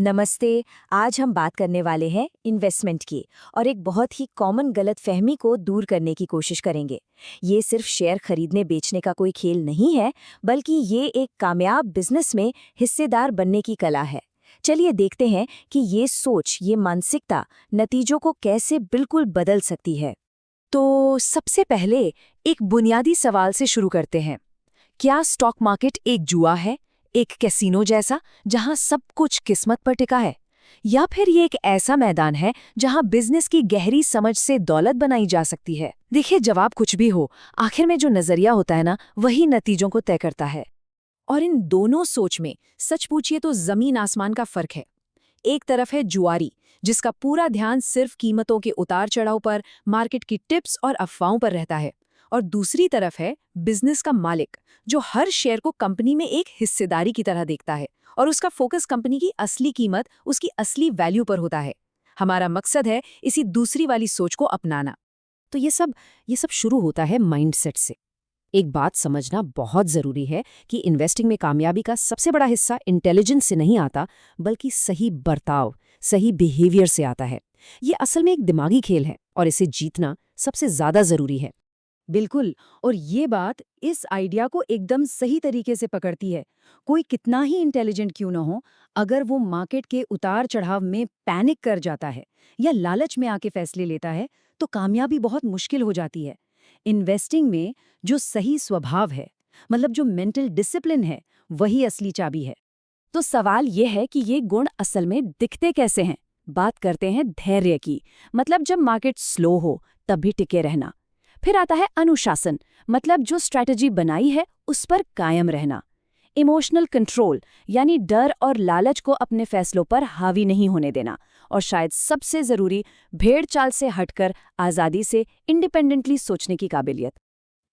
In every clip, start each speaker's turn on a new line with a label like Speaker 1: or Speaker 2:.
Speaker 1: नमस्ते। आज हम बात करने वाले हैं इन्वेस्टमेंट की और एक बहुत ही कॉमन गलतफहमी को दूर करने की कोशिश करेंगे। ये सिर्फ शेयर खरीदने बेचने का कोई खेल नहीं है, बल्कि ये एक कामयाब बिजनेस में हिस्सेदार बनने की कला है। चलिए देखते हैं कि ये सोच, ये मानसिकता नतीजों को कैसे बिल्कुल बदल सकती है।
Speaker 2: तो सबसे पहले एक बुनियादी सवाल से शुरू करते हैं। क्या स्टॉक मार्केट एक जुआ है, एक कैसीनो जैसा, जहां सब कुछ किस्मत पर टिका है? या फिर ये एक ऐसा मैदान है जहां बिजनेस की गहरी समझ से दौलत बनाई जा सकती है? देखिए, जवाब कुछ भी हो, आखिर में जो नजरिया होता है ना, वही नतीजों को तय करता है। और इन दोनों सोच में सच पूछिए तो जमीन आसमान का फर्क है। एक तरफ है जुआरी, जिसका पूरा ध्यान सिर्फ कीमतों के उतार चढ़ाव पर, मार्केट की टिप्स और अफवाहों पर रहता है। और दूसरी तरफ है बिजनेस का मालिक, जो हर शेयर को कंपनी में एक हिस्सेदारी की तरह देखता है और उसका फोकस कंपनी की असली कीमत, उसकी असली वैल्यू पर होता है। हमारा मकसद है इसी दूसरी वाली सोच को अपनाना। तो ये सब शुरू होता है माइंडसेट से। एक बात समझना बहुत जरूरी है कि इन्वेस्टिंग में कामयाबी का सबसे बड़ा हिस्सा इंटेलिजेंस से नहीं आता, बल्कि सही बर्ताव, सही बिहेवियर से आता है। ये असल में एक दिमागी खेल है और इसे जीतना सबसे ज्यादा जरूरी है।
Speaker 3: बिल्कुल। और ये बात इस आइडिया को एकदम सही तरीके से पकड़ती है। कोई कितना ही इंटेलिजेंट क्यों ना हो, अगर वो मार्केट के उतार चढ़ाव में पैनिक कर जाता है या लालच में आके फैसले लेता है, तो कामयाबी बहुत मुश्किल हो जाती है। इन्वेस्टिंग में जो सही स्वभाव है, मतलब जो मेंटल डिसिप्लिन है, वही असली चाबी है।
Speaker 2: तो सवाल ये है कि ये गुण असल में दिखते कैसे हैं? बात करते हैं धैर्य की, मतलब जब मार्केट स्लो हो तब भी टिके रहना। फिर आता है अनुशासन, मतलब जो स्ट्रैटेजी बनाई है उस पर कायम रहना। इमोशनल कंट्रोल, यानी डर और लालच को अपने फैसलों पर हावी नहीं होने देना। और शायद सबसे जरूरी, भेड़ चाल से हटकर आज़ादी से इंडिपेंडेंटली सोचने की काबिलियत।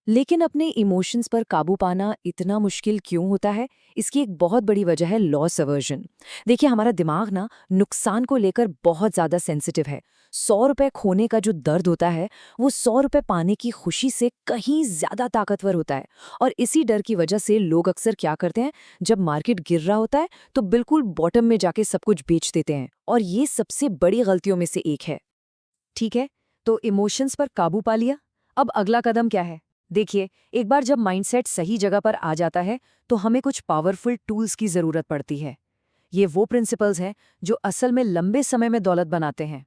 Speaker 2: लेकिन अपने इमोशंस पर काबू पाना इतना मुश्किल क्यों होता है? इसकी एक बहुत बड़ी वजह है लॉस अवर्जन। देखिए, हमारा दिमाग ना नुकसान को लेकर बहुत ज़्यादा सेंसिटिव है। 100 रुपए खोने का जो दर्द होता है, वो 100 रुपए पाने की खुशी से कहीं ज़्यादा ताकतवर होता है। और इसी डर की वजह से लोग अक्सर क्या करते हैं, जब मार्केट गिर रहा होता है तो बिल्कुल बॉटम में जाके सब कुछ बेच देते हैं। और ये सबसे बड़ी गलतियों में से एक है। ठीक है, तो इमोशंस पर काबू पा लिया। अब अगला कदम क्या है? देखिए, एक बार जब माइंडसेट सही जगह पर आ जाता है, तो हमें कुछ पावरफुल टूल्स की जरूरत पड़ती है। ये वो प्रिंसिपल्स हैं जो असल में लंबे समय में दौलत बनाते हैं।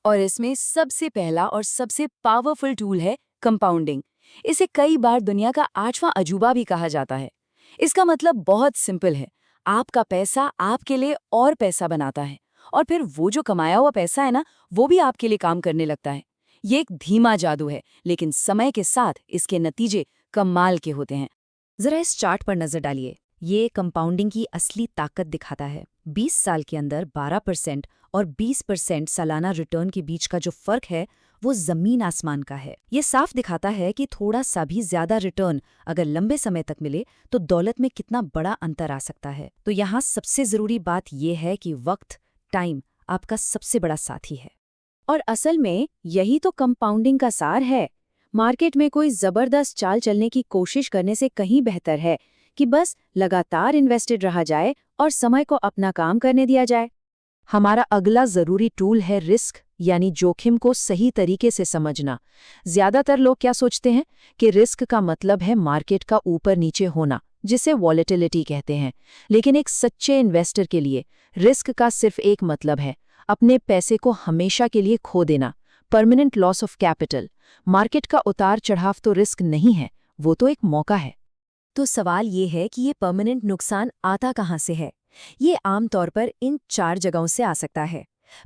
Speaker 2: और इसमें सबसे पहला और सबसे पावरफुल टूल है कंपाउंडिंग। इसे कई बार दुनिया का 8वां अजूबा भी कहा जाता है। इसका मतलब बहुत सिंपल है। आपका पैसा आपके लिए और पैसा बनाता है, और फिर वो जो कमाया हुआ पैसा है ना, वो भी आपके लिए काम करने लगता है। ये एक धीमा जादू है, लेकिन समय के साथ इसके नतीजे कमाल के होते हैं। जरा इस चार्ट पर नजर डालिए। ये कंपाउंडिंग की असली ताकत दिखाता है। 20 साल के अंदर 12% और 20% सालाना रिटर्न के बीच का जो फर्क है, वो जमीन आसमान का है। ये साफ दिखाता है कि थोड़ा सा भी ज्यादा रिटर्न अगर लंबे समय तक मिले तो दौलत में कितना बड़ा अंतर आ सकता है। तो यहाँ सबसे जरूरी बात यह है कि वक्त, टाइम आपका सबसे बड़ा साथी है। और असल में यही तो कंपाउंडिंग का सार है। मार्केट में कोई जबरदस्त चाल चलने की कोशिश करने से कहीं बेहतर है कि बस लगातार इन्वेस्टेड रहा जाए और समय को अपना काम करने दिया जाए। हमारा अगला जरूरी टूल है रिस्क, यानी जोखिम को सही तरीके से समझना। ज्यादातर लोग क्या सोचते हैं कि रिस्क का मतलब है मार्केट का ऊपर नीचे होना, जिसे वॉलेटिलिटी कहते हैं। लेकिन एक सच्चे इन्वेस्टर के लिए रिस्क का सिर्फ एक मतलब है, अपने पैसे को हमेशा के लिए खो देना, permanent loss of capital. Market का उतार चढ़ाव तो रिस्क नहीं है, वो तो एक मौका है।
Speaker 1: तो सवाल ये है कि ये परमानेंट नुकसान आता कहाँ से है? ये आमतौर पर इन 4 जगहों से आ सकता है।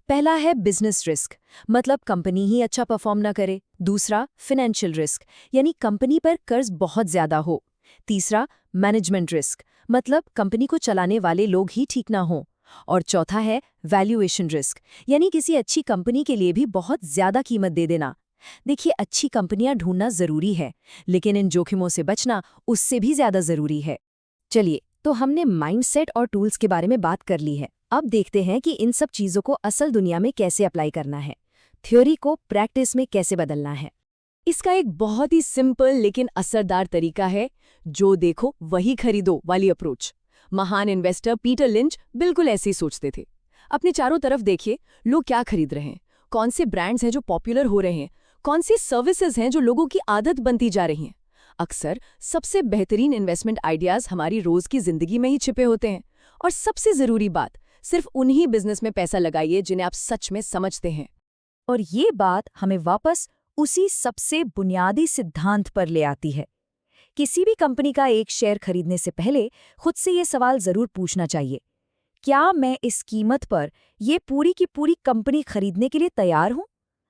Speaker 1: पहला है बिजनेस रिस्क, मतलब कंपनी ही अच्छा परफॉर्म ना करे। दूसरा, फाइनेंशियल रिस्क, यानी कंपनी पर कर्ज बहुत ज्यादा हो। तीसरा, मैनेजमेंट रिस्क, मतलब कंपनी को चलाने वाले लोग ही ठीक ना हो। और चौथा है वैल्यूएशन रिस्क, यानी किसी अच्छी कंपनी के लिए भी बहुत ज्यादा कीमत दे देना। देखिए, अच्छी कंपनियां ढूंढना जरूरी है, लेकिन इन जोखिमों से बचना उससे भी ज्यादा जरूरी है। चलिए, तो हमने माइंडसेट और टूल्स के बारे में बात कर ली है। अब देखते हैं कि इन सब चीजों को असल दुनिया में कैसे अप्लाई करना है, थ्योरी को प्रैक्टिस में कैसे बदलना है।
Speaker 2: इसका एक बहुत ही सिंपल लेकिन असरदार तरीका है, जो देखो वही खरीदो वाली अप्रोच। महान इन्वेस्टर पीटर लिंच बिल्कुल ऐसे ही सोचते थे। अपने चारों तरफ देखिए, लोग क्या खरीद रहे हैं, कौन से ब्रांड्स हैं जो पॉपुलर हो रहे हैं, कौन सी सर्विसेज हैं जो लोगों की आदत बनती जा रही हैं। अक्सर सबसे बेहतरीन इन्वेस्टमेंट आइडियाज हमारी रोज की जिंदगी में ही छिपे होते हैं। और सबसे जरूरी बात, सिर्फ उन्हीं बिजनेस में पैसा लगाइए जिन्हें आप सच में समझते हैं।
Speaker 3: और ये बात हमें वापस उसी सबसे बुनियादी सिद्धांत पर ले आती है। किसी भी कंपनी का एक शेयर खरीदने से पहले खुद से ये सवाल जरूर पूछना चाहिए, क्या मैं इस कीमत पर ये पूरी की पूरी कंपनी खरीदने के लिए तैयार हूं?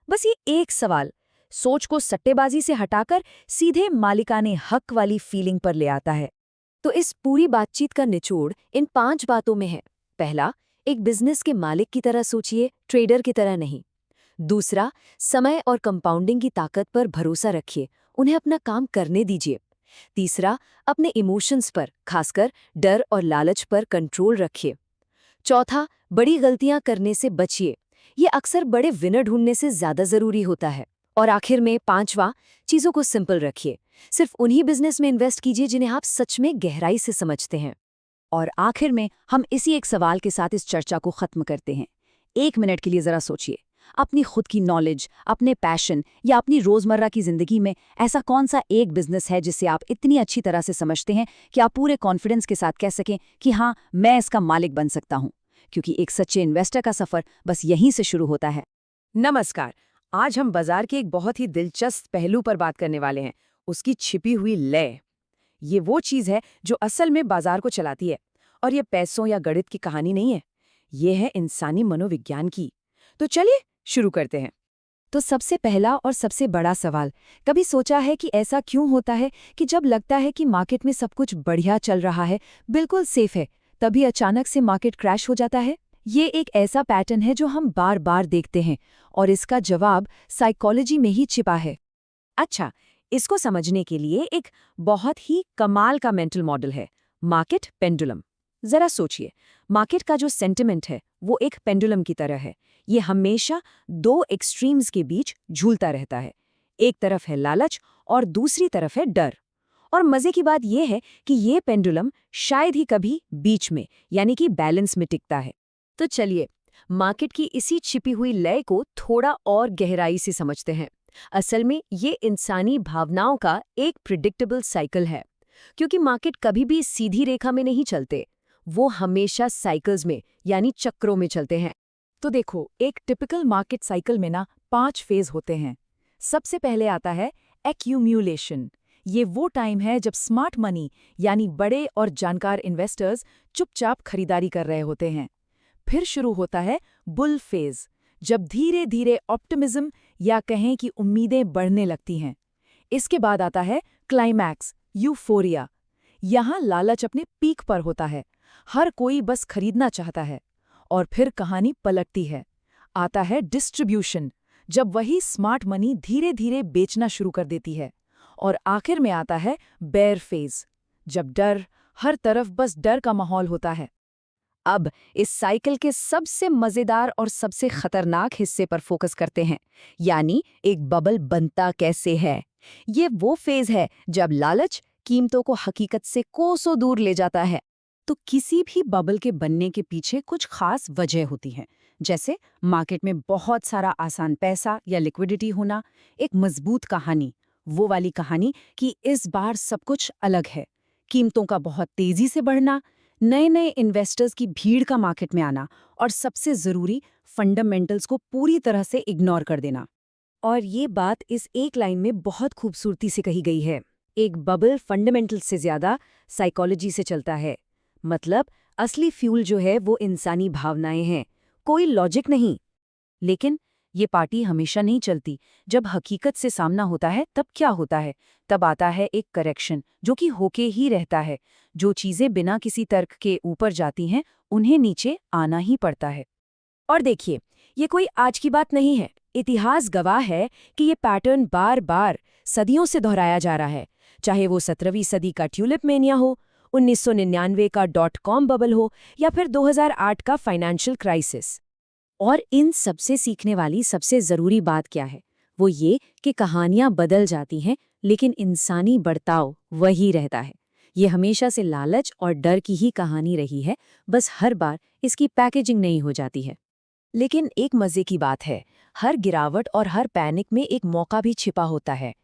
Speaker 3: बस ये एक सवाल सोच को सट्टेबाजी से हटाकर सीधे मालिकाने हक वाली फीलिंग पर ले आता है।
Speaker 1: तो इस पूरी बातचीत का निचोड़ इन 5 बातों में है। पहला, एक बिजनेस के मालिक की तरह सोचिए, ट्रेडर की तरह नहीं। दूसरा, समय और कंपाउंडिंग की ताकत पर भरोसा रखिए, उन्हें अपना काम करने दीजिए। तीसरा, अपने इमोशंस पर, खासकर डर और लालच पर कंट्रोल रखिए। चौथा, बड़ी गलतियां करने से बचिए, ये अक्सर बड़े विनर ढूंढने से ज्यादा जरूरी होता है। और आखिर में 5वां, चीजों को सिंपल रखिए, सिर्फ उन्हीं बिजनेस में इन्वेस्ट कीजिए जिन्हें आप सच में गहराई से समझते हैं।
Speaker 2: और आखिर में हम इसी एक सवाल के साथ इस चर्चा को खत्म करते हैं। 1 मिनट के लिए जरा सोचिए, अपनी खुद की नॉलेज, अपने पैशन या अपनी रोजमर्रा की जिंदगी में ऐसा कौन सा एक बिजनेस है जिसे आप इतनी अच्छी तरह से समझते हैं कि आप पूरे कॉन्फिडेंस के साथ कह सकें कि हाँ, मैं इसका मालिक बन सकता हूं। क्योंकि एक सच्चे इन्वेस्टर का सफर बस यहीं से शुरू होता है।
Speaker 3: नमस्कार। आज हम बाजार के एक बहुत ही दिलचस्प पहलू पर बात करने वाले हैं, उसकी छिपी हुई लय। ये वो चीज है जो असल में बाजार को चलाती है। और ये पैसों या गणित की कहानी नहीं है, ये है इंसानी मनोविज्ञान की। तो चलिए शुरू करते हैं।
Speaker 1: तो सबसे पहला और सबसे बड़ा सवाल, कभी सोचा है कि ऐसा क्यों होता है कि जब लगता है कि मार्केट में सब कुछ बढ़िया चल रहा है, बिल्कुल सेफ है, तभी अचानक से मार्केट क्रैश हो जाता है? ये एक ऐसा पैटर्न है जो हम बार बार देखते हैं और इसका जवाब साइकोलॉजी में ही छिपा है।
Speaker 3: अच्छा, इसको समझने के लिए एक बहुत ही कमाल का मेंटल मॉडल है, मार्केट पेंडुलम। जरा सोचिए, मार्केट का जो सेंटिमेंट है वो एक पेंडुलम की तरह है। ये हमेशा 2 एक्सट्रीम्स के बीच झूलता रहता है। एक तरफ है लालच और दूसरी तरफ है डर। और मजे की बात यह है कि ये पेंडुलम शायद ही कभी बीच में, यानी कि बैलेंस में टिकता है। तो चलिए, मार्केट की इसी छिपी हुई लय को थोड़ा और गहराई से समझते हैं। असल में ये इंसानी भावनाओं का एक प्रिडिक्टेबल साइकिल है। क्योंकि मार्केट कभी भी सीधी रेखा में नहीं चलते, वो हमेशा साइकिल्स में, यानी चक्रों में चलते हैं।
Speaker 2: तो देखो, एक टिपिकल मार्केट साइकिल में ना 5 फेज होते हैं। सबसे पहले आता है एक्यूम्यूलेशन। ये वो टाइम है जब स्मार्ट मनी, यानी बड़े और जानकार इन्वेस्टर्स चुपचाप खरीदारी कर रहे होते हैं। फिर शुरू होता है बुल फेज, जब धीरे धीरे ऑप्टिमिज्म या कहें कि उम्मीदें बढ़ने लगती हैं। इसके बाद आता है क्लाइमैक्स, यूफोरिया। यहाँ लालच अपने पीक पर होता है, हर कोई बस खरीदना चाहता है। और फिर कहानी पलटती है। आता है डिस्ट्रीब्यूशन, जब वही स्मार्ट मनी धीरे धीरे बेचना शुरू कर देती है। और आखिर में आता है बेयर फेज, जब डर, हर तरफ बस डर का माहौल होता है।
Speaker 3: अब इस साइकिल के सबसे मजेदार और सबसे खतरनाक हिस्से पर फोकस करते हैं, यानी एक बबल बनता कैसे है। ये वो फेज है जब लालच कीमतों को हकीकत से कोसों दूर ले जाता है। तो किसी भी बबल के बनने के पीछे कुछ खास वजह होती है, जैसे मार्केट में बहुत सारा आसान पैसा या लिक्विडिटी होना, एक मजबूत कहानी, वो वाली कहानी कि इस बार सब कुछ अलग है, कीमतों का बहुत तेजी से बढ़ना, नए नए इन्वेस्टर्स की भीड़ का मार्केट में आना, और सबसे जरूरी, फंडामेंटल्स को पूरी तरह से इग्नोर कर देना।
Speaker 1: और ये बात इस एक लाइन में बहुत खूबसूरती से कही गई है। एक बबल फंडामेंटल से ज्यादा साइकोलॉजी से चलता है। मतलब असली फ्यूल जो है वो इंसानी भावनाएं हैं, कोई लॉजिक नहीं। लेकिन ये पार्टी हमेशा नहीं चलती। जब हकीकत से सामना होता है तब क्या होता है? तब आता है एक करेक्शन, जो कि होके ही रहता है। जो चीजें बिना किसी तर्क के ऊपर जाती हैं, उन्हें नीचे आना ही पड़ता है।
Speaker 3: और देखिए, ये कोई आज की बात नहीं है। इतिहास गवाह है कि ये पैटर्न बार बार सदियों से दोहराया जा रहा है। चाहे वो 17वीं सदी का ट्यूलिप मेनिया हो, 1999 का .com बबल हो, या फिर 2008 का फाइनेंशियल क्राइसिस।
Speaker 1: और इन सबसे सीखने वाली सबसे जरूरी बात क्या है? वो ये कि कहानियां बदल जाती हैं, लेकिन इंसानी बर्ताव वही रहता है।
Speaker 2: ये हमेशा से लालच और डर की ही कहानी रही है, बस हर बार इसकी पैकेजिंग नई हो जाती है।
Speaker 1: लेकिन एक मजे की बात है, हर गिरावट और हर पैनिक में एक मौका भी छिपा होता है।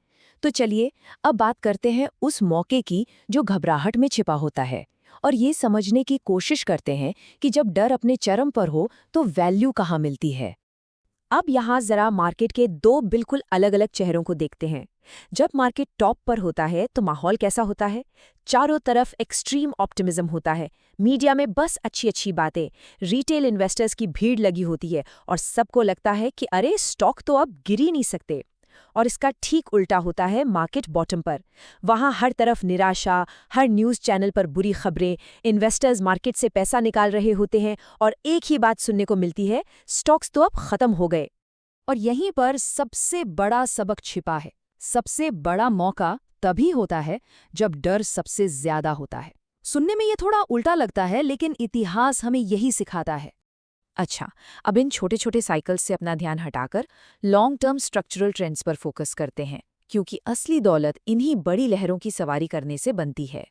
Speaker 1: तो चलिए अब बात करते हैं उस मौके की जो घबराहट में छिपा होता है, और ये समझने की कोशिश करते हैं कि जब डर अपने चरम पर हो तो वैल्यू कहाँ मिलती है। अब यहाँ जरा मार्केट के दो बिल्कुल अलग अलग चेहरों को देखते हैं। जब मार्केट टॉप पर होता है तो माहौल कैसा होता है? चारों तरफ एक्सट्रीम ऑप्टिमिज्म होता है, मीडिया में बस अच्छी अच्छी बातें, रिटेल इन्वेस्टर्स की भीड़ लगी होती है और सबको लगता है कि अरे स्टॉक तो अब गिर ही नहीं सकते। और इसका ठीक उल्टा होता है मार्केट बॉटम पर। वहाँ हर तरफ निराशा, हर न्यूज़ चैनल पर बुरी खबरें, इन्वेस्टर्स मार्केट से पैसा निकाल रहे होते हैं और एक ही बात सुनने को मिलती है, स्टॉक्स तो अब खत्म हो गए।
Speaker 2: और यहीं पर सबसे बड़ा सबक छिपा है। सबसे बड़ा मौका तभी होता है जब डर सबसे ज्यादा होता है। सुनने में ये थोड़ा उल्टा लगता है, लेकिन इतिहास हमें यही सिखाता है।
Speaker 1: अच्छा, अब इन छोटे छोटे साइकिल्स से अपना ध्यान हटाकर लॉन्ग टर्म स्ट्रक्चरल ट्रेंड्स पर फोकस करते हैं, क्योंकि असली दौलत इन्हीं बड़ी लहरों की सवारी करने से बनती है।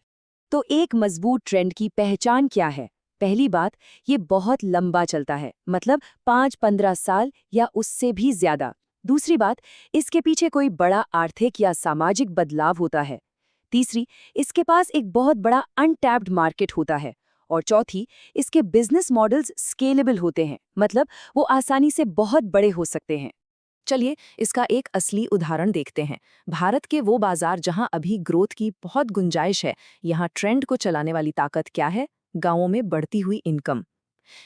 Speaker 2: तो एक मजबूत ट्रेंड की पहचान क्या है? पहली बात, ये बहुत लंबा चलता है, मतलब 5-15 साल या उससे भी ज्यादा। दूसरी बात, इसके पीछे कोई बड़ा आर्थिक या सामाजिक बदलाव होता है। तीसरी, इसके पास एक बहुत बड़ा अनटैप्ड मार्केट होता है। और चौथी, इसके बिजनेस मॉडल्स स्केलेबल होते हैं, मतलब वो आसानी से बहुत बड़े हो सकते हैं। चलिए इसका एक असली उदाहरण देखते हैं। भारत के वो बाजार जहां अभी ग्रोथ की बहुत गुंजाइश है, यहाँ ट्रेंड को चलाने वाली ताकत क्या है? गांवों में बढ़ती हुई इनकम।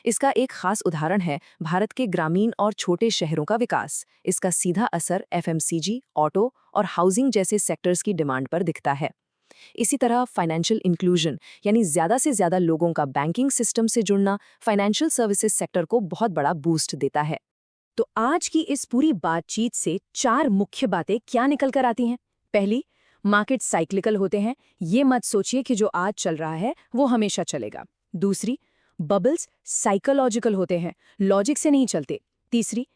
Speaker 2: इसका एक खास उदाहरण है भारत के ग्रामीण और छोटे शहरों का विकास। इसका सीधा असर एफएमसीजी, ऑटो और हाउसिंग जैसे सेक्टर्स की डिमांड पर दिखता है। इसी तरह फाइनेंशियल इंक्लूजन, यानी ज्यादा से ज्यादा लोगों का बैंकिंग सिस्टम से जुड़ना, फाइनेंशियल सर्विसेज सेक्टर को बहुत बड़ा बूस्ट देता है। तो आज की इस पूरी बातचीत से 4 मुख्य बातें क्या निकल कर आती हैं? पहली, मार्केट साइक्लिकल होते हैं। ये मत सोचिए कि जो आज चल रहा है वो हमेशा चलेगा। दूसरी, बबल्स साइकोलॉजिकल होते हैं, लॉजिक से नहीं चलते। तीसरी,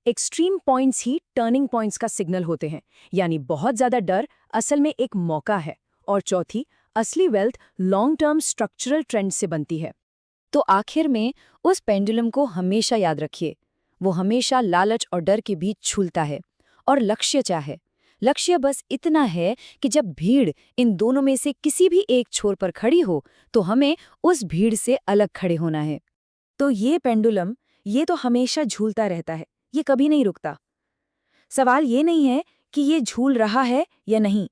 Speaker 2: एक्सट्रीम पॉइंट्स ही टर्निंग पॉइंट्स का सिग्नल होते हैं, यानी बहुत ज्यादा डर असल में एक मौका है। और चौथी, असली wealth long term structural trend से बनती है। तो आखिर में उस पेंडुलम को हमेशा याद रखिए, वो हमेशा लालच और डर के बीच झूलता है। और लक्ष्य क्या है? लक्ष्य बस इतना है कि जब भीड़ इन दोनों में से किसी भी एक छोर पर खड़ी हो तो हमें उस भीड़ से अलग खड़े होना है।
Speaker 1: तो ये पेंडुलम, ये तो हमेशा झूलता रहता है, ये कभी नहीं रुकता। सवाल ये नहीं है कि ये झूल रहा है या नहीं,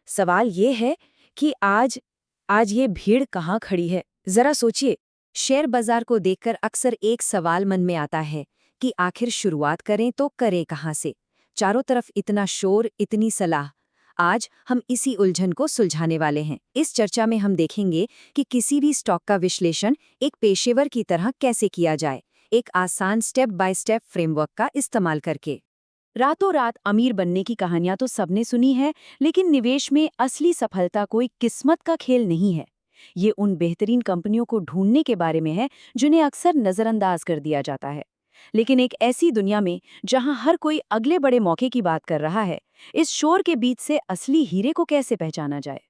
Speaker 1: सवाल ये है कि आज ये भीड़ कहाँ खड़ी है। जरा सोचिए, शेयर बाजार को देखकर अक्सर एक सवाल मन में आता है कि आखिर शुरुआत करें तो करें कहाँ से? चारों तरफ इतना शोर, इतनी सलाह। आज हम इसी उलझन को सुलझाने वाले हैं। इस चर्चा में हम देखेंगे कि किसी भी स्टॉक का विश्लेषण एक पेशेवर की तरह कैसे किया जाए, एक आसान स्टेप बाय स्टेप फ्रेमवर्क का इस्तेमाल करके।
Speaker 2: रातों रात अमीर बनने की कहानियां तो सबने सुनी है, लेकिन निवेश में असली सफलता कोई किस्मत का खेल नहीं है। ये उन बेहतरीन कंपनियों को ढूंढने के बारे में है जिन्हें अक्सर नजरअंदाज कर दिया जाता है। लेकिन एक ऐसी दुनिया में जहां हर कोई अगले बड़े मौके की बात कर रहा है, इस शोर के बीच से असली हीरे को कैसे पहचाना जाए?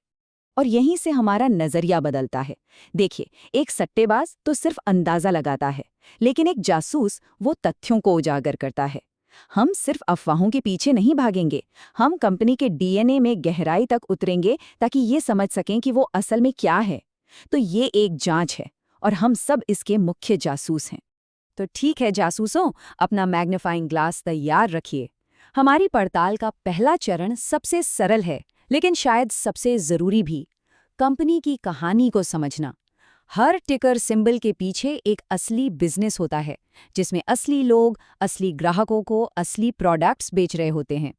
Speaker 2: और यहीं से हमारा नजरिया बदलता है। देखिए, एक सट्टेबाज तो सिर्फ अंदाजा लगाता है, लेकिन एक जासूस वो तथ्यों को उजागर करता है। हम सिर्फ अफवाहों के पीछे नहीं भागेंगे, हम कंपनी के डीएनए में गहराई तक उतरेंगे ताकि ये समझ सकें कि वो असल में क्या है। तो ये एक जांच है और हम सब इसके मुख्य जासूस हैं। तो ठीक है जासूसों, अपना मैग्नीफाइंग ग्लास तैयार रखिए। हमारी पड़ताल का पहला चरण सबसे सरल है, लेकिन शायद सबसे जरूरी भी, कंपनी की कहानी को समझना। हर टिकर सिंबल के पीछे एक असली बिजनेस होता है, जिसमें असली लोग असली ग्राहकों को असली प्रोडक्ट्स बेच रहे होते हैं।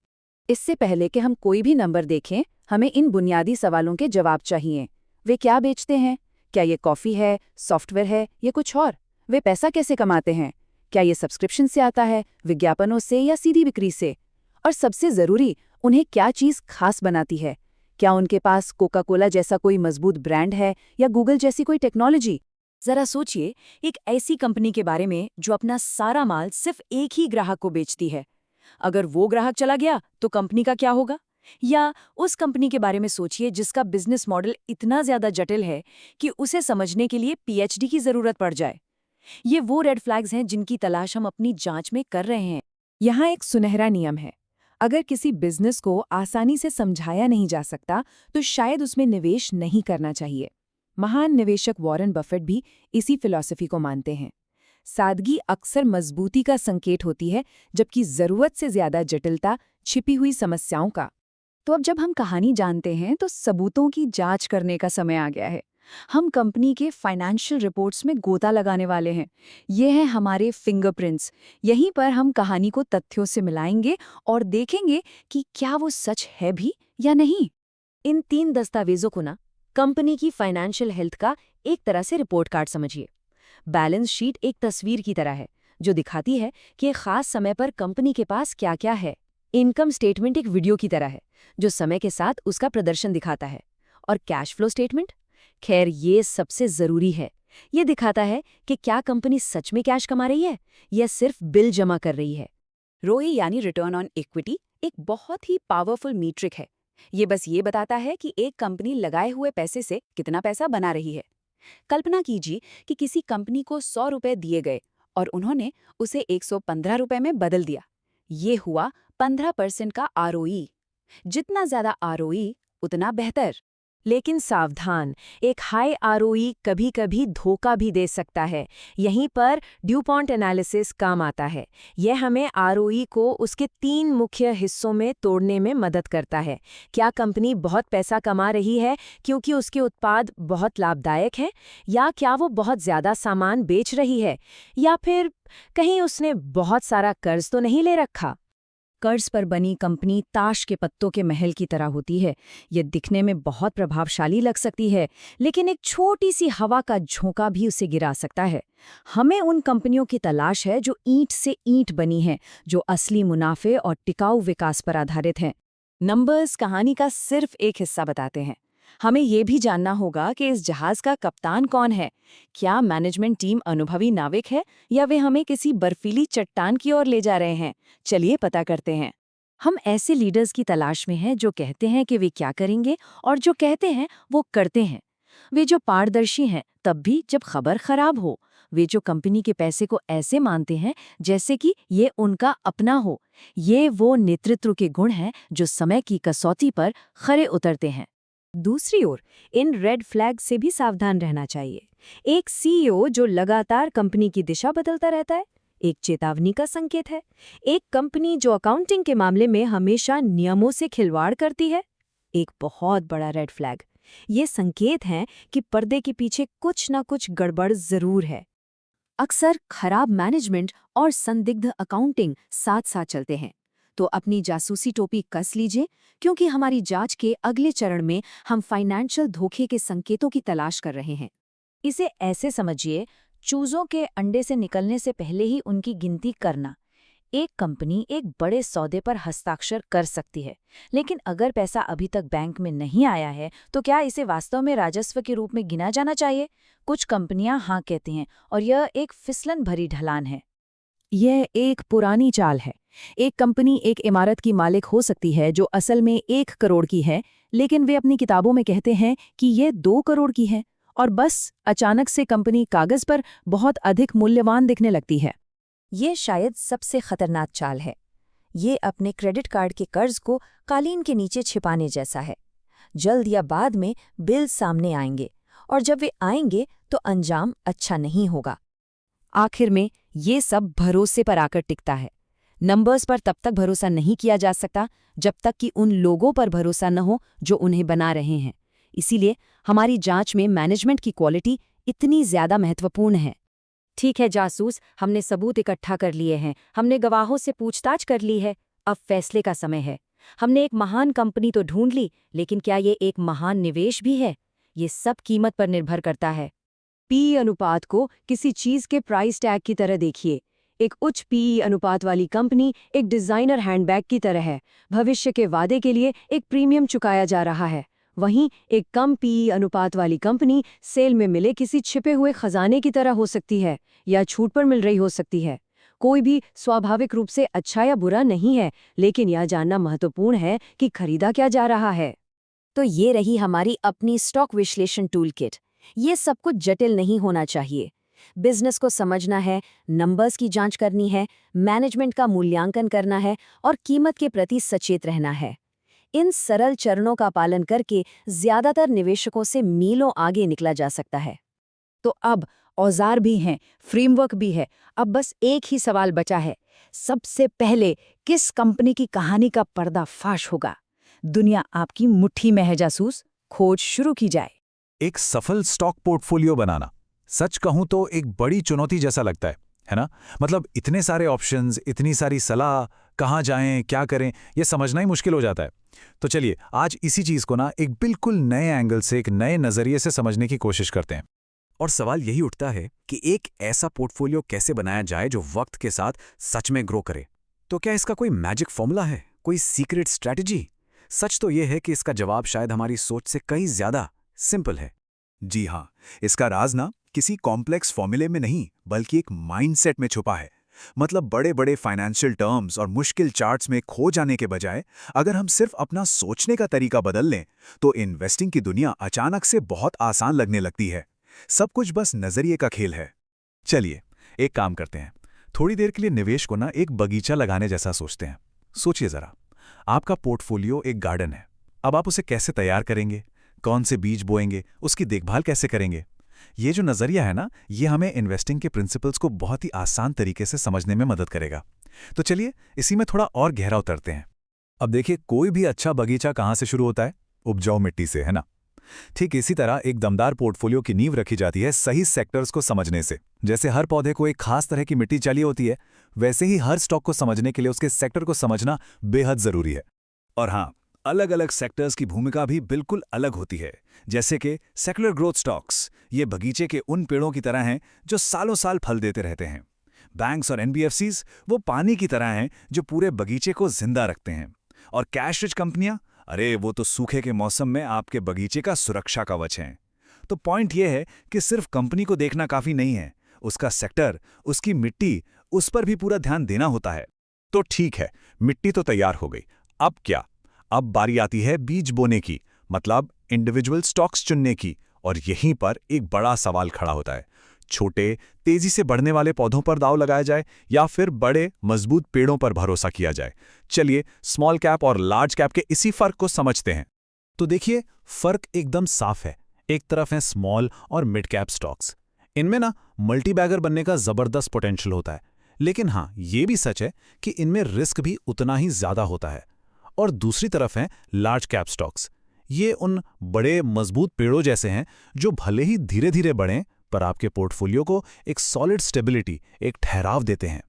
Speaker 2: इससे पहले कि हम कोई भी नंबर देखें, हमें इन बुनियादी सवालों के जवाब चाहिए। वे क्या बेचते हैं? क्या ये कॉफ़ी है, सॉफ्टवेयर है या कुछ और? वे पैसा कैसे कमाते हैं? क्या ये सब्सक्रिप्शन से आता है, विज्ञापनों से या सीधी बिक्री से? और सबसे ज़रूरी, उन्हें क्या चीज़ खास बनाती है? क्या उनके पास कोका कोला जैसा कोई मजबूत ब्रांड है या गूगल जैसी कोई टेक्नोलॉजी? जरा सोचिए, एक ऐसी कंपनी के बारे में जो अपना सारा माल सिर्फ एक ही ग्राहक को बेचती है। अगर वो ग्राहक चला गया तो कंपनी का क्या होगा? या उस कंपनी के बारे में सोचिए जिसका बिजनेस मॉडल इतना ज्यादा जटिल है कि उसे समझने के लिए पीएचडी की जरूरत पड़ जाए। ये वो रेड फ्लैग्स हैं जिनकी तलाश हम अपनी जांच में कर रहे हैं।
Speaker 1: यहाँ एक सुनहरा नियम है, अगर किसी बिजनेस को आसानी से समझाया नहीं जा सकता तो शायद उसमें निवेश नहीं करना चाहिए। महान निवेशक वॉरेन बफेट भी इसी फिलॉसफी को मानते हैं। सादगी अक्सर मजबूती का संकेत होती है, जबकि जरूरत से ज्यादा जटिलता छिपी हुई समस्याओं का।
Speaker 3: तो अब जब हम कहानी जानते हैं तो सबूतों की जांच करने का समय आ गया है। हम कंपनी के फाइनेंशियल रिपोर्ट्स में गोता लगाने वाले हैं। ये हैं हमारे फिंगरप्रिंट्स। यहीं पर हम कहानी को तथ्यों से मिलाएंगे और देखेंगे कि क्या वो सच है भी या नहीं।
Speaker 2: इन 3 दस्तावेजों को ना कंपनी की फाइनेंशियल हेल्थ का एक तरह से रिपोर्ट कार्ड समझिए। बैलेंस शीट एक तस्वीर की तरह है जो दिखाती है कि एक खास समय पर कंपनी के पास क्या क्या है। इनकम स्टेटमेंट एक वीडियो की तरह है जो समय के साथ उसका प्रदर्शन दिखाता है। और कैश फ्लो स्टेटमेंट, खैर ये सबसे जरूरी है। ये दिखाता है कि क्या कंपनी सच में कैश कमा रही है या सिर्फ बिल जमा कर रही है।
Speaker 3: रोई यानी रिटर्न ऑन इक्विटी एक बहुत ही पावरफुल मीट्रिक है। ये बस ये बताता है कि एक कंपनी लगाए हुए पैसे से कितना पैसा बना रही है। कल्पना कीजिए कि किसी कंपनी को 100 रुपए दिए गए और उन्होंने उसे 115 रुपए में बदल दिया। ये हुआ 15% का आरओई। जितना ज्यादा आरओई उतना बेहतर।
Speaker 1: लेकिन सावधान, एक हाई आरओई कभी-कभी धोखा भी दे सकता है। यहीं पर ड्यूपॉन्ट एनालिसिस काम आता है। यह हमें आरओई को उसके 3 मुख्य हिस्सों में तोड़ने में मदद करता है। क्या कंपनी बहुत पैसा कमा रही है क्योंकि उसके उत्पाद बहुत लाभदायक हैं, या क्या वो बहुत ज़्यादा सामान बेच रही है, या फिर कहीं उसने बहुत सारा कर्ज तो नहीं ले रखा।
Speaker 3: कर्ज पर बनी कंपनी ताश के पत्तों के महल की तरह होती है। ये दिखने में बहुत प्रभावशाली लग सकती है, लेकिन एक छोटी सी हवा का झोंका भी उसे गिरा सकता है। हमें उन कंपनियों की तलाश है जो ईंट से ईंट बनी हैं, जो असली मुनाफे और टिकाऊ विकास पर आधारित हैं। नंबर्स कहानी का सिर्फ एक हिस्सा बताते हैं। हमें ये भी जानना होगा कि इस जहाज का कप्तान कौन है। क्या मैनेजमेंट टीम अनुभवी नाविक है या वे हमें किसी बर्फीली चट्टान की ओर ले जा रहे हैं? चलिए पता करते हैं। हम ऐसे लीडर्स की तलाश में हैं जो कहते हैं कि वे क्या करेंगे और जो कहते हैं वो करते हैं। वे जो पारदर्शी हैं तब भी जब खबर खराब हो। वे जो कंपनी के पैसे को ऐसे मानते हैं जैसे कि ये उनका अपना हो। ये वो नेतृत्व के गुण हैं जो समय की कसौटी पर खरे उतरते हैं।
Speaker 1: दूसरी ओर इन रेड फ्लैग से भी सावधान रहना चाहिए। एक सीईओ जो लगातार कंपनी की दिशा बदलता रहता है, एक चेतावनी का संकेत है। एक कंपनी जो अकाउंटिंग के मामले में हमेशा नियमों से खिलवाड़ करती है, एक बहुत बड़ा रेड फ्लैग। ये संकेत हैं कि पर्दे के पीछे कुछ ना कुछ गड़बड़ जरूर है। अक्सर खराब मैनेजमेंट और संदिग्ध अकाउंटिंग साथ साथ चलते हैं। तो अपनी जासूसी टोपी कस लीजिए, क्योंकि हमारी जांच के अगले चरण में हम फाइनेंशियल धोखे के संकेतों की तलाश कर रहे हैं।
Speaker 2: इसे ऐसे समझिए, चूजों के अंडे से निकलने से पहले ही उनकी गिनती करना। एक कंपनी एक बड़े सौदे पर हस्ताक्षर कर सकती है, लेकिन अगर पैसा अभी तक बैंक में नहीं आया है तो क्या इसे वास्तव में राजस्व के रूप में गिना जाना चाहिए? कुछ कंपनियां हाँ कहती हैं और यह एक फिसलन भरी ढलान है।
Speaker 1: यह एक पुरानी चाल है। एक कंपनी एक इमारत की मालिक हो सकती है जो असल में 1 करोड़ की है, लेकिन वे अपनी किताबों में कहते हैं कि यह 2 करोड़ की है, और बस अचानक से कंपनी कागज पर बहुत अधिक मूल्यवान दिखने लगती है।
Speaker 2: ये शायद सबसे खतरनाक चाल है। ये अपने क्रेडिट कार्ड के कर्ज को कालीन के नीचे छिपाने जैसा है। जल्द या बाद में बिल सामने आएंगे, और जब वे आएंगे तो अंजाम अच्छा नहीं होगा।
Speaker 1: आखिर में ये सब भरोसे पर आकर टिकता है। नंबर्स पर तब तक भरोसा नहीं किया जा सकता जब तक कि उन लोगों पर भरोसा न हो जो उन्हें बना रहे हैं। इसीलिए हमारी जांच में मैनेजमेंट की क्वालिटी इतनी ज्यादा महत्वपूर्ण है।
Speaker 2: ठीक है जासूस, हमने सबूत इकट्ठा कर लिए हैं, हमने गवाहों से पूछताछ कर ली है। अब फैसले का समय है। हमने एक महान कंपनी तो ढूंढ ली, लेकिन क्या ये एक महान निवेश भी है? ये सब कीमत पर निर्भर करता है।
Speaker 1: पीई अनुपात को किसी चीज के प्राइस टैग की तरह देखिए। एक उच्च पीई अनुपात वाली कंपनी एक डिजाइनर हैंडबैग की तरह है। भविष्य के वादे के लिए एक प्रीमियम चुकाया जा रहा है। वहीं एक कम पीई अनुपात वाली कंपनी सेल में मिले किसी छिपे हुए खजाने की तरह हो सकती है, या छूट पर मिल रही हो सकती है।
Speaker 2: कोई भी स्वाभाविक रूप से अच्छा या बुरा नहीं है, लेकिन यह जानना महत्वपूर्ण है कि खरीदा क्या जा रहा है।
Speaker 1: तो ये रही हमारी अपनी स्टॉक विश्लेषण टूल किट। ये सब कुछ जटिल नहीं होना चाहिए। बिजनेस को समझना है, नंबर्स की जांच करनी है, मैनेजमेंट का मूल्यांकन करना है और कीमत के प्रति सचेत रहना है। इन सरल चरणों का पालन करके ज्यादातर निवेशकों से मीलों आगे निकला जा सकता है।
Speaker 3: तो अब औजार भी हैं, फ्रेमवर्क भी है। अब बस एक ही सवाल बचा है। सबसे पहले किस कंपनी की कहानी का पर्दाफाश होगा? दुनिया आपकी मुट्ठी में है जासूस। खोज शुरू की जाए।
Speaker 4: एक सफल स्टॉक पोर्टफोलियो बनाना सच कहूं तो एक बड़ी चुनौती जैसा लगता है ना? मतलब इतने सारे ऑप्शंस, इतनी सारी सलाह, कहाँ जाएं, क्या करें, यह समझना ही मुश्किल हो जाता है। तो चलिए आज इसी चीज को ना एक बिल्कुल नए एंगल से, एक नए नजरिए से समझने की कोशिश करते हैं।
Speaker 5: और सवाल यही उठता है कि एक ऐसा पोर्टफोलियो कैसे बनाया जाए जो वक्त के साथ सच में ग्रो करे। तो क्या इसका कोई मैजिक फॉर्मूला है, कोई सीक्रेट स्ट्रैटेजी? सच तो यह है कि इसका जवाब शायद हमारी सोच से कहीं ज्यादा सिंपल है।
Speaker 4: जी हाँ, इसका राज ना किसी कॉम्प्लेक्स फॉर्मूले में नहीं बल्कि एक माइंडसेट में छुपा है। मतलब बड़े बड़े फाइनेंशियल टर्म्स और मुश्किल चार्ट्स में खो जाने के बजाय अगर हम सिर्फ अपना सोचने का तरीका बदल लें तो इन्वेस्टिंग की दुनिया अचानक से बहुत आसान लगने लगती है। सब कुछ बस नजरिए का खेल है। चलिए एक काम करते हैं, थोड़ी देर के लिए निवेश को ना एक बगीचा लगाने जैसा सोचते हैं। सोचिए जरा, आपका पोर्टफोलियो एक गार्डन है। अब आप उसे कैसे तैयार करेंगे, कौन से बीज बोएंगे, उसकी देखभाल कैसे करेंगे? ये जो नजरिया है ना, ये हमें इन्वेस्टिंग के प्रिंसिपल्स को बहुत ही आसान तरीके से समझने में मदद करेगा। तो चलिए इसी में थोड़ा और गहरा उतरते हैं। अब देखिए, कोई भी अच्छा बगीचा कहाँ से शुरू होता है? उपजाऊ मिट्टी से, है ना? ठीक इसी तरह एक दमदार पोर्टफोलियो की नींव रखी जाती है सही सेक्टर्स को समझने से। जैसे हर पौधे को एक खास तरह की मिट्टी चाहिए होती है, वैसे ही हर स्टॉक को समझने के लिए उसके सेक्टर को समझना बेहद जरूरी है। और हाँ, अलग अलग सेक्टर्स की भूमिका भी बिल्कुल अलग होती है। जैसे कि सेक्युलर ग्रोथ स्टॉक्स, ये बगीचे के उन पेड़ों की तरह हैं जो सालों साल फल देते रहते हैं। बैंक्स और एनबीएफसीज वो पानी की तरह हैं जो पूरे बगीचे को जिंदा रखते हैं। और कैश रिच कंपनियां, अरे वो तो सूखे के मौसम में आपके बगीचे का सुरक्षा कवच हैं। तो पॉइंट ये है कि सिर्फ कंपनी को देखना काफी नहीं है, उसका सेक्टर, उसकी मिट्टी, उस पर भी पूरा ध्यान देना होता है।
Speaker 6: तो ठीक है, मिट्टी तो तैयार हो गई, अब क्या? अब बारी आती है बीज बोने की, मतलब इंडिविजुअल स्टॉक्स चुनने की। और यहीं पर एक बड़ा सवाल खड़ा होता है, छोटे तेजी से बढ़ने वाले पौधों पर दांव लगाया जाए या फिर बड़े मजबूत पेड़ों पर भरोसा किया जाए। चलिए स्मॉल कैप और लार्ज कैप के इसी फर्क को समझते हैं।
Speaker 4: तो देखिए, फर्क एकदम साफ है। एक तरफ है स्मॉल और मिड कैप स्टॉक्स, इनमें ना मल्टीबैगर बनने का जबरदस्त पोटेंशियल होता है। लेकिन हाँ, ये भी सच है कि इनमें रिस्क भी उतना ही ज्यादा होता है। और दूसरी तरफ हैं लार्ज कैप स्टॉक्स, ये उन बड़े मजबूत पेड़ों जैसे हैं जो भले ही धीरे धीरे बढ़ें पर आपके पोर्टफोलियो को एक सॉलिड स्टेबिलिटी, एक ठहराव देते हैं।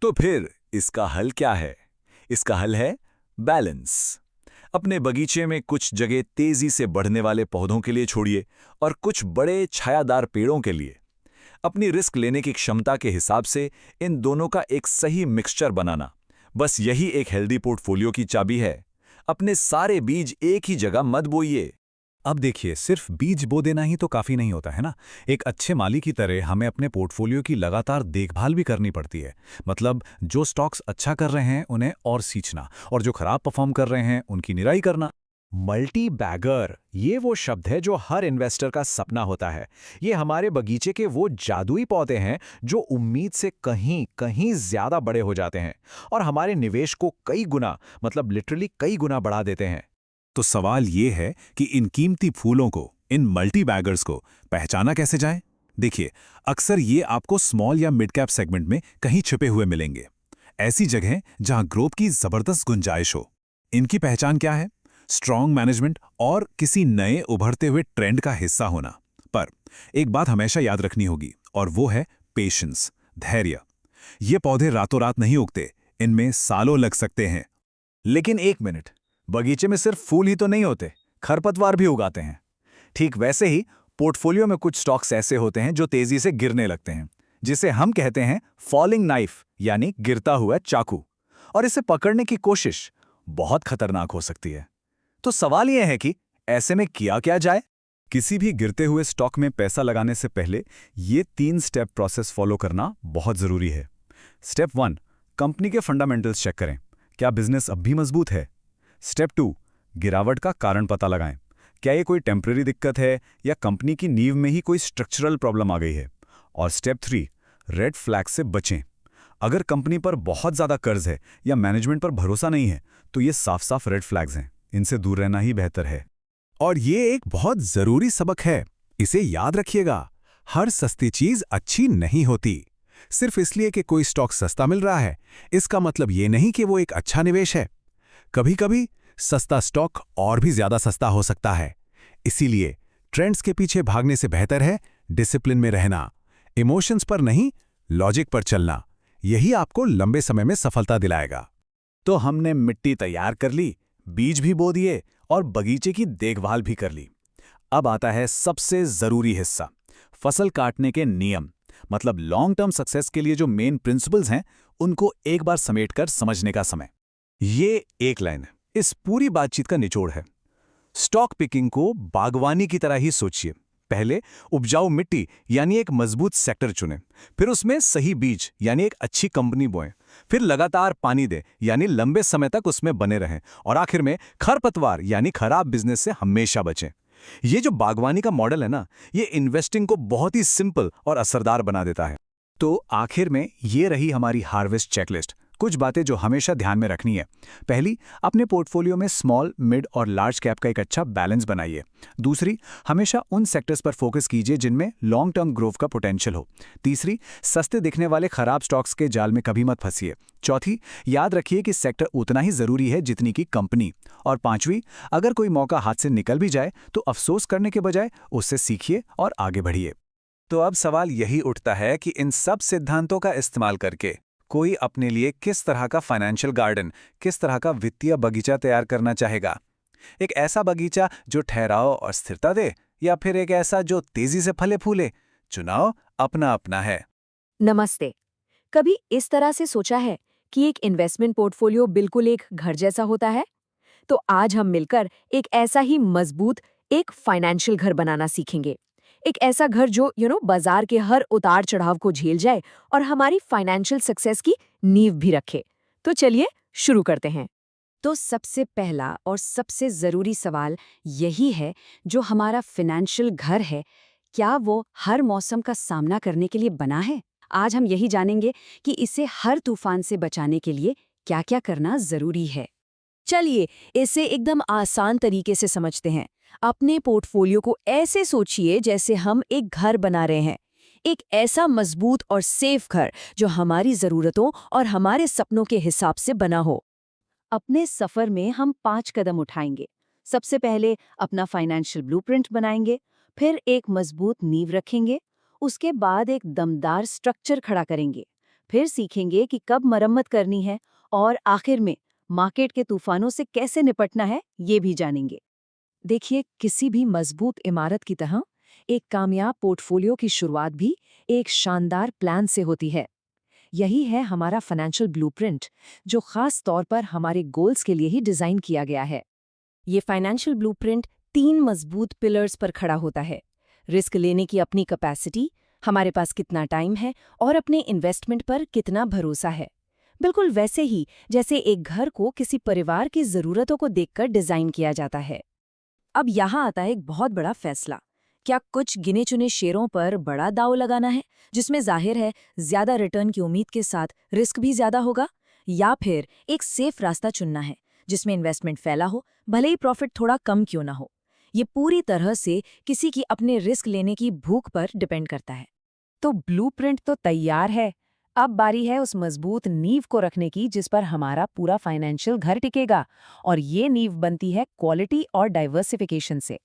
Speaker 6: तो फिर इसका हल क्या है? इसका हल है बैलेंस। अपने बगीचे में कुछ जगह तेजी से बढ़ने वाले पौधों के लिए छोड़िए और कुछ बड़े छायादार पेड़ों के लिए। अपनी रिस्क लेने की क्षमता के हिसाब से इन दोनों का एक सही मिक्सचर बनाना, बस यही एक हेल्दी पोर्टफोलियो की चाबी है। अपने सारे बीज एक ही जगह मत बोइए।
Speaker 4: अब देखिए, सिर्फ बीज बो देना ही तो काफी नहीं होता है ना। एक अच्छे माली की तरह हमें अपने पोर्टफोलियो की लगातार देखभाल भी करनी पड़ती है। मतलब जो स्टॉक्स अच्छा कर रहे हैं उन्हें और सींचना, और जो खराब परफॉर्म कर रहे हैं उनकी निराई करना।
Speaker 5: मल्टी बैगर, ये वो शब्द है जो हर इन्वेस्टर का सपना होता है। ये हमारे बगीचे के वो जादुई पौधे हैं जो उम्मीद से कहीं कहीं ज्यादा बड़े हो जाते हैं और हमारे निवेश को कई गुना, मतलब लिटरली कई गुना बढ़ा देते हैं।
Speaker 6: तो सवाल ये है कि इन कीमती फूलों को, इन मल्टी बैगर्स को पहचाना कैसे जाए? देखिए, अक्सर ये आपको स्मॉल या मिड कैप सेगमेंट में कहीं छिपे हुए मिलेंगे। ऐसी जगह जहां ग्रोथ की जबरदस्त गुंजाइश हो। इनकी पहचान क्या है? स्ट्रॉन्ग मैनेजमेंट और किसी नए उभरते हुए ट्रेंड का हिस्सा होना। पर एक बात हमेशा याद रखनी होगी, और वो है पेशेंस, धैर्य। ये पौधे रातों रात नहीं उगते, इनमें सालों लग सकते हैं।
Speaker 4: लेकिन एक मिनट, बगीचे में सिर्फ फूल ही तो नहीं होते, खरपतवार भी उगाते हैं। ठीक वैसे ही पोर्टफोलियो में कुछ स्टॉक्स ऐसे होते हैं जो तेजी से गिरने लगते हैं, जिसे हम कहते हैं फॉलिंग नाइफ, यानी गिरता हुआ चाकू। और इसे पकड़ने की कोशिश बहुत खतरनाक हो सकती है। तो सवाल यह है कि ऐसे में किया क्या जाए?
Speaker 6: किसी भी गिरते हुए स्टॉक में पैसा लगाने से पहले ये 3 स्टेप प्रोसेस फॉलो करना बहुत जरूरी है। स्टेप 1, कंपनी के फंडामेंटल्स चेक करें। क्या बिजनेस अब भी मजबूत है? स्टेप 2, गिरावट का कारण पता लगाएं। क्या ये कोई टेम्परेरी दिक्कत है या कंपनी की नींव में ही कोई स्ट्रक्चरल प्रॉब्लम आ गई है? और स्टेप 3, रेड फ्लैग से बचें। अगर कंपनी पर बहुत ज़्यादा कर्ज है या मैनेजमेंट पर भरोसा नहीं है, तो ये साफ-साफ रेड फ्लैग्स हैं। इनसे दूर रहना ही बेहतर है। और ये एक बहुत ज़रूरी सबक है, इसे याद रखिएगा। हर सस्ती चीज़ अच्छी नहीं होती। सिर्फ इसलिए कि कोई स्टॉक सस्ता मिल रहा है, इसका मतलब ये नहीं कि वो एक अच्छा निवेश है। कभी-कभी सस्ता स्टॉक और भी ज़्यादा सस्ता हो सकता है। इसीलिए ट्रेंड्स के पीछे भागने से बेहतर है डिसिप्लिन में रहना, इमोशंस पर नहीं, लॉजिक पर चलना। यही आपको लंबे समय में सफलता दिलाएगा। तो हमने मिट्टी तैयार कर ली, बीज भी बो दिए और बगीचे की देखभाल भी कर ली। अब आता है सबसे ज़रूरी हिस्सा, फसल काटने के नियम। मतलब लॉन्ग टर्म सक्सेस के लिए जो मेन प्रिंसिपल्स हैं, उनको एक बार समेटकर समझने का समय। ये एक लाइन इस पूरी बातचीत का निचोड़ है। स्टॉक पिकिंग को बागवानी की तरह ही सोचिए। पहले उपजाऊ मिट्टी यानी एक मजबूत सेक्टर चुनें, फिर उसमें सही बीज यानी एक अच्छी कंपनी बोएं, फिर लगातार पानी दें यानी लंबे समय तक उसमें बने रहें, और आखिर में खरपतवार यानी खराब बिजनेस से हमेशा बचें। ये जो बागवानी का मॉडल है ना, ये इन्वेस्टिंग को बहुत ही सिंपल और असरदार बना देता है। तो आखिर में ये रही हमारी हार्वेस्ट चेकलिस्ट। कुछ बातें जो हमेशा ध्यान में रखनी है। पहली, अपने पोर्टफोलियो में स्मॉल, मिड और लार्ज कैप का एक अच्छा बैलेंस बनाइए। दूसरी, हमेशा उन सेक्टर्स पर फोकस कीजिए जिनमें लॉन्ग टर्म ग्रोथ का पोटेंशियल हो। तीसरी, सस्ते दिखने वाले खराब स्टॉक्स के जाल में कभी मत फंसिए। चौथी, याद रखिए कि सेक्टर उतना ही जरूरी है जितनी की कंपनी। और पांचवी, अगर कोई मौका हाथ से निकल भी जाए तो अफसोस करने के बजाय उससे सीखिए और आगे बढ़िए। तो अब सवाल यही उठता है कि इन सब सिद्धांतों का इस्तेमाल करके कोई अपने लिए किस तरह का फाइनेंशियल गार्डन, किस तरह का वित्तीय बगीचा तैयार करना चाहेगा। एक ऐसा बगीचा जो ठहराव और स्थिरता दे, या फिर एक ऐसा जो तेजी से फले फूले? चुनाव अपना अपना है।
Speaker 1: नमस्ते। कभी इस तरह से सोचा है कि एक इन्वेस्टमेंट पोर्टफोलियो बिल्कुल एक घर जैसा होता है? तो आज हम मिलकर एक ऐसा ही मजबूत एक फाइनेंशियल घर बनाना सीखेंगे। एक ऐसा घर जो बाजार के हर उतार चढ़ाव को झेल जाए और हमारी फाइनेंशियल सक्सेस की नींव भी रखे। तो चलिए शुरू करते हैं। तो सबसे पहला और सबसे जरूरी सवाल यही है, जो हमारा फाइनेंशियल घर है, क्या वो हर मौसम का सामना करने के लिए बना है? आज हम यही जानेंगे कि इसे हर तूफान से बचाने के लिए क्या-क्या करना जरूरी है। चलिए इसे एकदम आसान तरीके से समझते हैं। अपने पोर्टफोलियो को ऐसे सोचिए जैसे हम एक घर बना रहे हैं। एक ऐसा मजबूत और सेफ घर जो हमारी जरूरतों और हमारे सपनों के हिसाब से बना हो। अपने सफर में हम 5 कदम उठाएंगे। सबसे पहले अपना फाइनेंशियल ब्लूप्रिंट बनाएंगे, फिर एक मजबूत नींव रखेंगे, उसके बाद एक दमदार स्ट्रक्चर खड़ा करेंगे, फिर सीखेंगे कि कब मरम्मत करनी है, और आखिर में मार्केट के तूफानों से कैसे निपटना है, ये भी जानेंगे। देखिए, किसी भी मजबूत इमारत की तरह एक कामयाब पोर्टफोलियो की शुरुआत भी एक शानदार प्लान से होती है। यही है हमारा फाइनेंशियल ब्लूप्रिंट, जो खास तौर पर हमारे गोल्स के लिए ही डिजाइन किया गया है। ये फाइनेंशियल ब्लूप्रिंट 3 मजबूत पिलर्स पर खड़ा होता है। रिस्क लेने की अपनी कैपेसिटी, हमारे पास कितना टाइम है और अपने इन्वेस्टमेंट पर कितना भरोसा है। बिल्कुल वैसे ही जैसे एक घर को किसी परिवार की ज़रूरतों को देखकर डिज़ाइन किया जाता है। अब यहाँ आता है एक बहुत बड़ा फैसला। क्या कुछ गिने चुने शेयरों पर बड़ा दांव लगाना है, जिसमें जाहिर है ज़्यादा रिटर्न की उम्मीद के साथ रिस्क भी ज़्यादा होगा, या फिर एक सेफ रास्ता चुनना है जिसमें इन्वेस्टमेंट फैला हो, भले ही प्रॉफिट थोड़ा कम क्यों ना हो? ये पूरी तरह से किसी की अपने रिस्क लेने की भूख पर डिपेंड करता है। तो ब्लूप्रिंट तो तैयार है, अब बारी है उस मजबूत नींव को रखने की जिस पर हमारा पूरा फाइनेंशियल घर टिकेगा। और ये नींव बनती है क्वालिटी और डाइवर्सिफिकेशन से।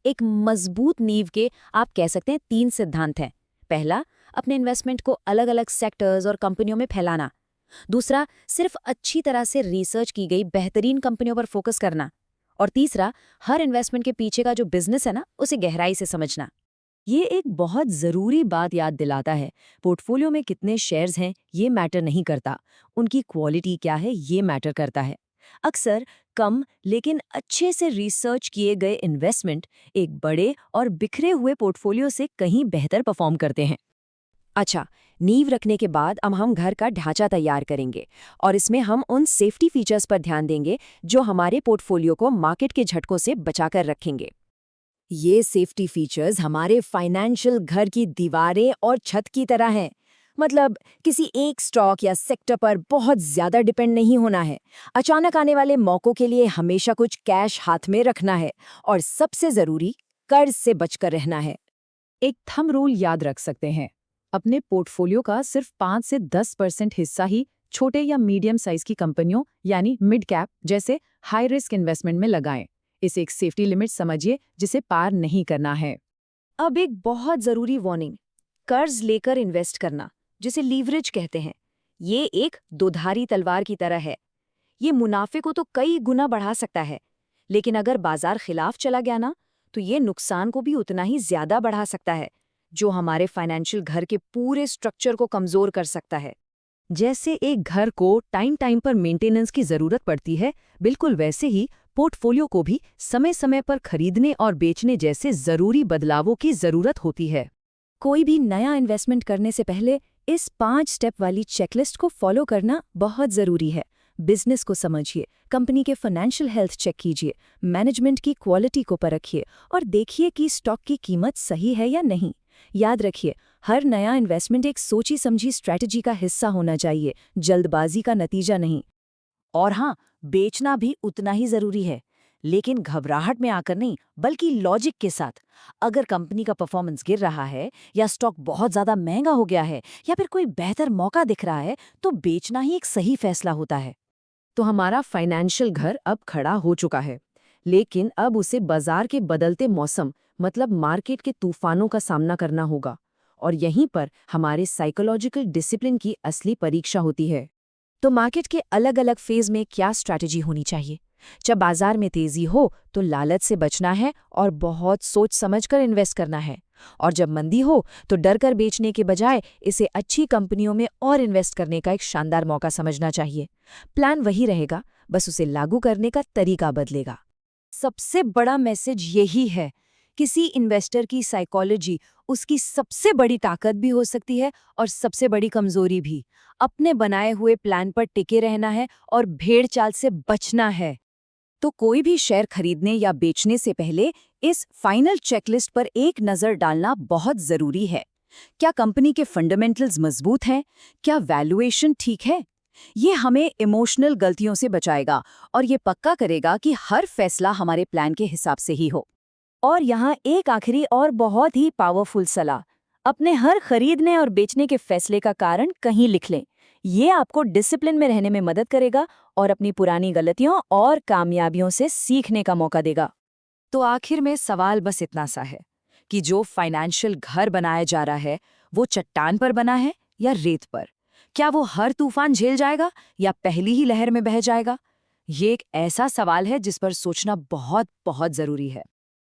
Speaker 1: एक मजबूत नींव के आप कह सकते हैं 3 सिद्धांत हैं। पहला, अपने इन्वेस्टमेंट को अलग अलग सेक्टर्स और कंपनियों में फैलाना। दूसरा, सिर्फ अच्छी तरह से रिसर्च की गई बेहतरीन कंपनियों पर फोकस करना। और तीसरा, हर इन्वेस्टमेंट के पीछे का जो बिजनेस है ना, उसे गहराई से समझना। ये एक बहुत ज़रूरी बात याद दिलाता है, पोर्टफोलियो में कितने शेयर्स हैं ये मैटर नहीं करता, उनकी क्वालिटी क्या है ये मैटर करता है। अक्सर कम लेकिन अच्छे से रिसर्च किए गए इन्वेस्टमेंट एक बड़े और बिखरे हुए पोर्टफोलियो से कहीं बेहतर परफॉर्म करते हैं। अच्छा, नींव रखने के बाद अब हम घर का ढांचा तैयार करेंगे और इसमें हम उन सेफ्टी फीचर्स पर ध्यान देंगे जो हमारे पोर्टफोलियो को मार्केट के झटकों से बचाकर रखेंगे।
Speaker 3: ये सेफ्टी फीचर्स हमारे फाइनेंशियल घर की दीवारें और छत की तरह हैं। मतलब किसी एक स्टॉक या सेक्टर पर बहुत ज्यादा डिपेंड नहीं होना है। अचानक आने वाले मौकों के लिए हमेशा कुछ कैश हाथ में रखना है और सबसे जरूरी, कर्ज से बचकर रहना है।
Speaker 2: एक थंब रूल याद रख सकते हैं, अपने पोर्टफोलियो का सिर्फ 5 से 10% हिस्सा ही छोटे या मीडियम साइज की कंपनियों यानी मिड कैप जैसे हाई रिस्क इन्वेस्टमेंट में लगाएं। इसे एक सेफ्टी लिमिट समझिए जिसे पार नहीं करना है।
Speaker 1: अब एक बहुत जरूरी वार्निंग, कर्ज लेकर इन्वेस्ट करना, जिसे लीवरेज कहते हैं, ये एक दोधारी तलवार की तरह है। ये मुनाफे को तो कई गुना बढ़ा सकता है, लेकिन अगर बाजार खिलाफ चला गया ना, तो ये नुकसान को भी उतना ही ज्यादा बढ़ा सकता है, जो हमारे फाइनेंशियल घर के पूरे स्ट्रक्चर को कमजोर कर सकता है।
Speaker 3: जैसे एक घर को टाइम टाइम पर मेंटेनेंस की जरूरत पड़ती है, बिल्कुल वैसे ही पोर्टफोलियो को भी समय समय पर खरीदने और बेचने जैसे जरूरी बदलावों की जरूरत होती है। कोई भी नया इन्वेस्टमेंट करने से पहले इस 5 स्टेप वाली चेकलिस्ट को फॉलो करना बहुत जरूरी है। बिजनेस को समझिए, कंपनी के फाइनेंशियल हेल्थ चेक कीजिए, मैनेजमेंट की क्वालिटी को परखिए और देखिए कि स्टॉक की कीमत सही है या नहीं। याद रखिए, हर नया इन्वेस्टमेंट एक सोची समझी स्ट्रैटेजी का हिस्सा होना चाहिए, जल्दबाजी का नतीजा नहीं।
Speaker 2: और हाँ, बेचना भी उतना ही जरूरी है, लेकिन घबराहट में आकर नहीं, बल्कि लॉजिक के साथ। अगर कंपनी का परफॉर्मेंस गिर रहा है या स्टॉक बहुत ज्यादा महंगा हो गया है या फिर कोई बेहतर मौका दिख रहा है, तो बेचना ही एक सही फैसला होता है।
Speaker 3: तो हमारा फाइनेंशियल घर अब खड़ा हो चुका है, लेकिन अब उसे बाजार के बदलते मौसम मतलब मार्केट के तूफानों का सामना करना होगा। और यहीं पर हमारे साइकोलॉजिकल डिसिप्लिन की असली परीक्षा होती है।
Speaker 1: तो मार्केट के अलग अलग फेज में क्या स्ट्रैटेजी होनी चाहिए? जब बाजार में तेजी हो तो लालच से बचना है और बहुत सोच समझकर इन्वेस्ट करना है, और जब मंदी हो तो डर कर बेचने के बजाय इसे अच्छी कंपनियों में और इन्वेस्ट करने का एक शानदार मौका समझना चाहिए। प्लान वही रहेगा, बस उसे लागू करने का तरीका बदलेगा।
Speaker 3: सबसे बड़ा मैसेज यही है, किसी इन्वेस्टर की साइकोलॉजी उसकी सबसे बड़ी ताकत भी हो सकती है और सबसे बड़ी कमजोरी भी। अपने बनाए हुए प्लान पर टिके रहना है और भेड़ चाल से बचना है। तो कोई भी शेयर खरीदने या बेचने से पहले इस फाइनल चेकलिस्ट पर एक नज़र डालना बहुत ज़रूरी है। क्या कंपनी के फंडामेंटल्स मजबूत हैं? क्या वैल्यूएशन ठीक है? ये हमें इमोशनल गलतियों से बचाएगा और ये पक्का करेगा कि हर फैसला हमारे प्लान के हिसाब से ही हो। और यहाँ एक आखिरी और बहुत ही पावरफुल सलाह, अपने हर खरीदने और बेचने के फैसले का कारण कहीं लिख लें। ये आपको डिसिप्लिन में रहने में मदद करेगा और अपनी पुरानी गलतियों और कामयाबियों से सीखने का मौका देगा। तो आखिर में सवाल बस इतना सा है कि जो फाइनेंशियल घर बनाया जा रहा है वो चट्टान पर बना है या रेत पर? क्या वो हर तूफान झेल जाएगा या पहली ही लहर में बह जाएगा? ये एक ऐसा सवाल है जिस पर सोचना बहुत बहुत जरूरी है।